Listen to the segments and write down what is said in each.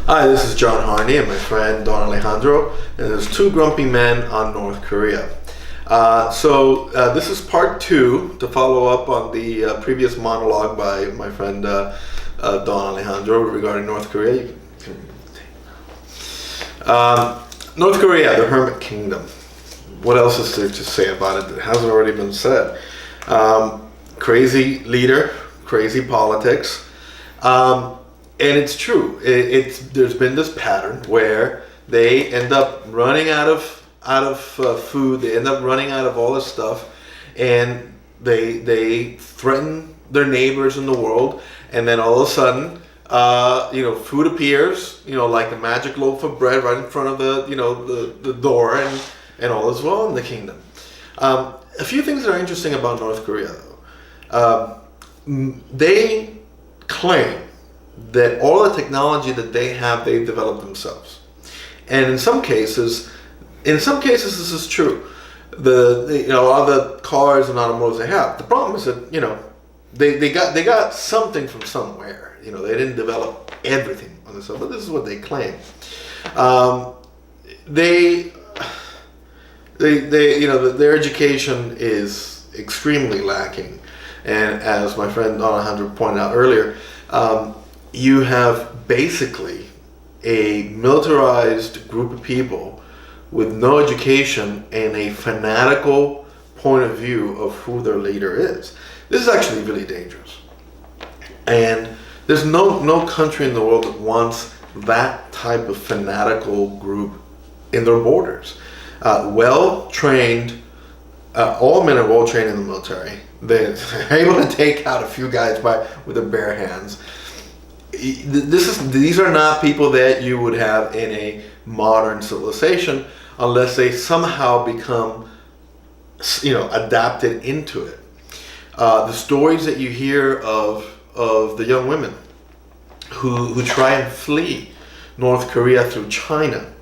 Hi, this is John Harney and my friend Don Alejandro, and there's two grumpy men on North Korea. This is part two to follow up on the previous monologue by my friend Don Alejandro regarding North Korea. North Korea, the Hermit Kingdom. What else is there to say about it that hasn't already been said? Crazy leader, crazy politics. And it's true. There's been this pattern where they end up running out of food. They end up running out of all this stuff, and they threaten their neighbors in the world. And then all of a sudden, food appears. Like a magic loaf of bread right in front of the door, and all is well in the kingdom. A few things that are interesting about North Korea, though. They claim that all the technology that they have, they've developed themselves, and in some cases, this is true. All the cars and automobiles they have. The problem is that they got something from somewhere. They didn't develop everything on themselves, but this is what they claim. Their education is extremely lacking, and as my friend Don Alejandro pointed out earlier. You have basically a militarized group of people with no education and a fanatical point of view of who their leader is. This is actually really dangerous. And there's no country in the world that wants that type of fanatical group in their borders. Well-trained, all men are well-trained in the military. They're able to take out a few guys with their bare hands. These are not people that you would have in a modern civilization unless they somehow become, adapted into it. The stories that you hear of the young women who try and flee North Korea through China,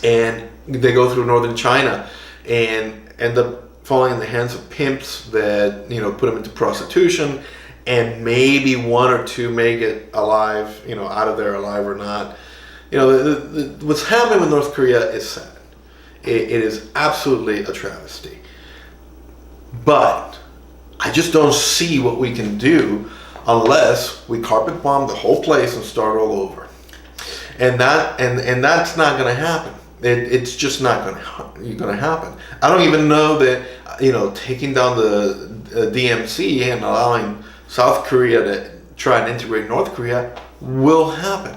and they go through northern China and end up falling in the hands of pimps that put them into prostitution. And maybe one or two make it alive, out of there alive or not. What's happening with North Korea is sad. It is absolutely a travesty. But I just don't see what we can do unless we carpet bomb the whole place and start all over. And that's not going to happen. It's just not going to happen. I don't even know that taking down the DMZ and allowing South Korea to try and integrate North Korea will happen.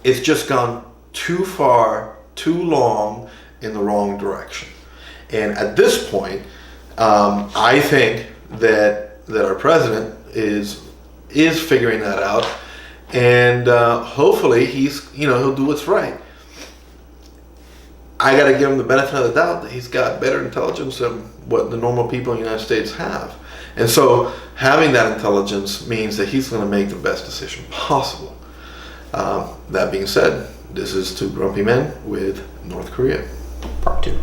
It's just gone too far, too long in the wrong direction. And at this point, I think that our president is figuring that out, and hopefully he'll do what's right. I got to give him the benefit of the doubt that he's got better intelligence than what the normal people in the United States have. And so having that intelligence means that he's going to make the best decision possible. That being said, this is Two Grumpy Men with North Korea. Part 2.